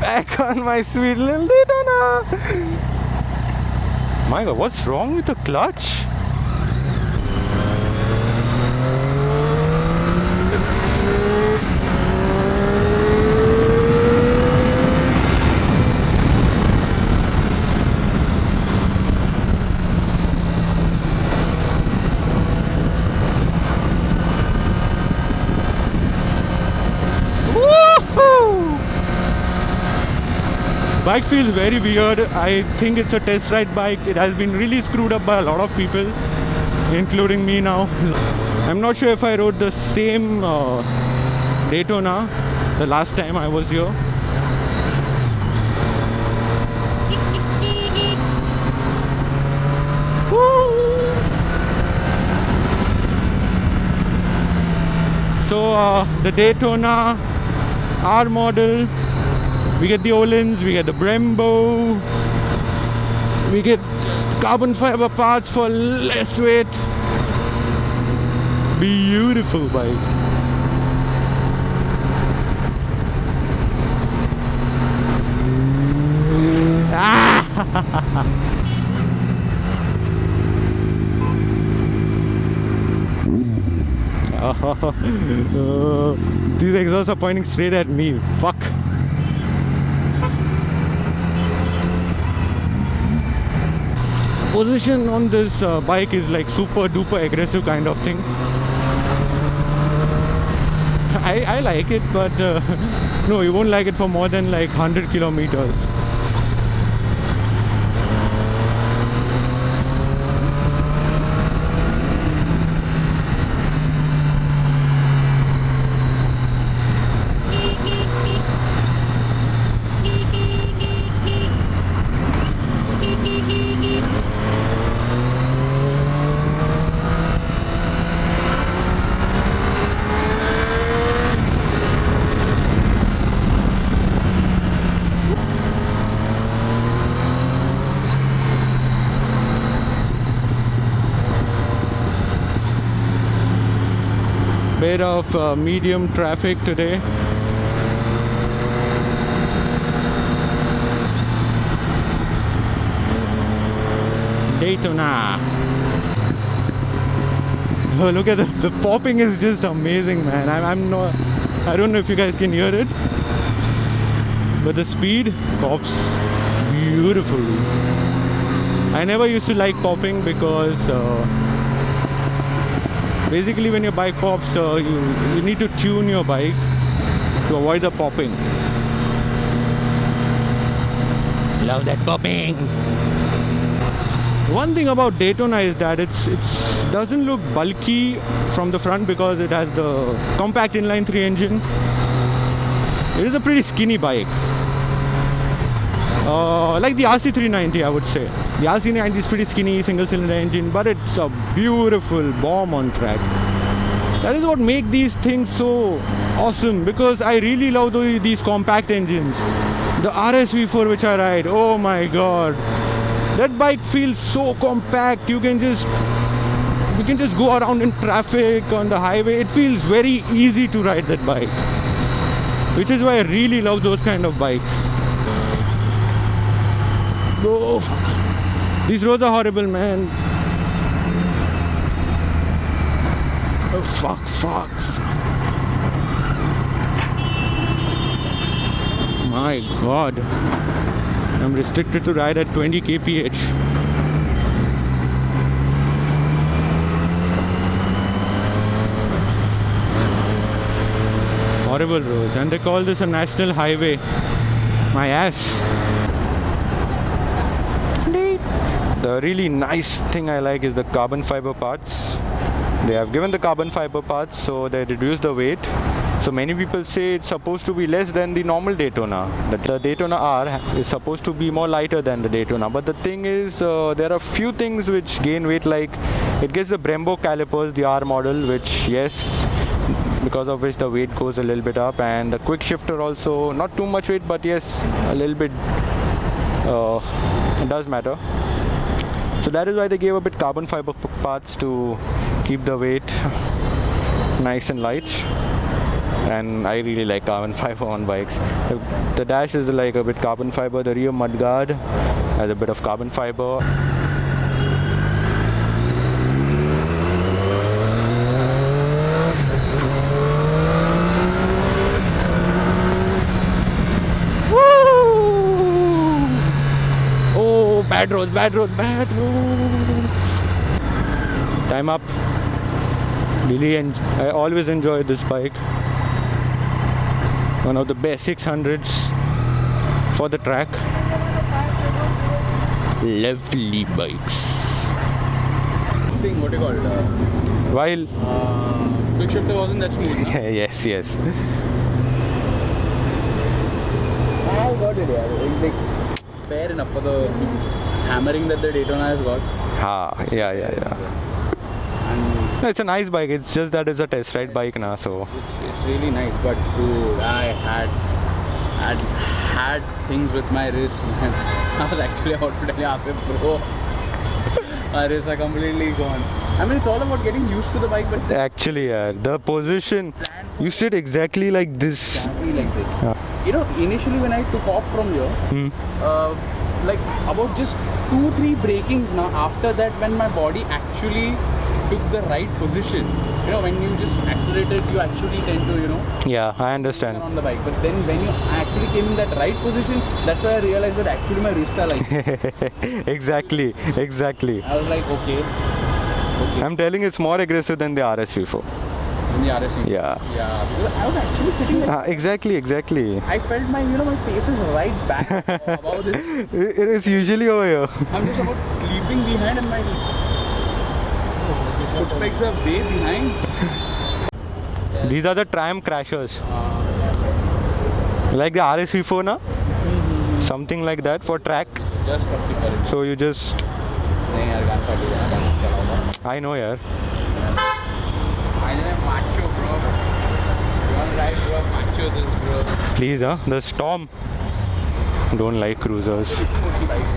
back on my sweet little Daytona. My God, what's wrong with the clutch? Bike feels very weird. I think it's a test ride bike. It has been really screwed up by a lot of people, including me now. I'm not sure if I rode the same Daytona the last time I was here. So the Daytona R model, we get the Öhlins, we get the Brembo, we get carbon fiber parts for less weight. Beautiful bike. These exhausts are pointing straight at me. Fuck. Position on this bike is like super duper aggressive kind of thing. I like it, but no, you won't like it for more than like 100 kilometers. Bit of medium traffic today. Daytona. Oh, look at the popping is just amazing, man. I don't know if you guys can hear it, but the speed pops beautifully. I never used to like popping because basically when your bike pops, you need to tune your bike to avoid the popping. Love that popping. One thing about Daytona is that it doesn't look bulky from the front because it has the compact inline 3 engine. It is a pretty skinny bike. Like the RC390, I would say. The RC90 is pretty skinny, single cylinder engine, but it's a beautiful bomb on track. That is what makes these things so awesome, because I really love these compact engines. The RSV4 which I ride, oh my god. That bike feels so compact. You can just go around in traffic on the highway. It feels very easy to ride that bike, which is why I really love those kind of bikes. Oh, these roads are horrible, man. Oh, fuck. My god. I'm restricted to ride at 20 kph. Horrible roads, and they call this a national highway. My ass. The really nice thing I like is the carbon fiber parts. They have given the carbon fiber parts so they reduce the weight. So many people say it's supposed to be less than the normal Daytona. The Daytona R is supposed to be more lighter than the Daytona. But the thing is, there are few things which gain weight, like it gets the Brembo calipers, the R model, which yes, because of which the weight goes a little bit up, and the quick shifter also, not too much weight, but yes, a little bit it does matter. So that is why they gave a bit carbon fiber parts to keep the weight nice and light. and I really like carbon fiber on bikes. The dash is like a bit carbon fiber, the rear mudguard has a bit of carbon fiber. Oh, bad road, bad road, bad road. Time up. Really, I always enjoy this bike. One of the best 600s for the track. Lovely bikes. Thing, what do you call it? While Quick shifter wasn't that smooth. No? yes, yes. I got it, yeah. Like, fair enough for the hammering that the Daytona has got. Yeah. And No, it's a nice bike. It's just that it's a test ride bike now, so it's really nice. But dude, I had things with my wrist, man. I was actually about to tell you, after bro, my wrists are completely gone. I mean, it's all about getting used to the bike, but actually, the position you sit exactly like this. exactly like this. Yeah. You know, initially when I took off from here, Hmm. like about just 2-3 breakings now, after that when my body actually took the right position, you know, when you just accelerated, you actually tend to, you know, Yeah, I understand. on the bike. But then when you actually came in that right position, that's why I realized that actually my wrists are like exactly. I was like, okay. I'm telling you, it's more aggressive than the RSV4. In the RSC. Yeah. Yeah, because I was actually sitting like Exactly. I felt my, you know, my face is right back above this. It is usually over here. I'm just about sleeping behind and my footpegs are way behind. These are the Triumph crashers. Like the RSV4 na? Something like that for track. Just up the courage. So you just... नहीं यार गान party है गान चलाऊंगा. I know yaar. I am macho bro. You want ride bro? Macho this bro. Please the Storm. Don't like cruisers. Bike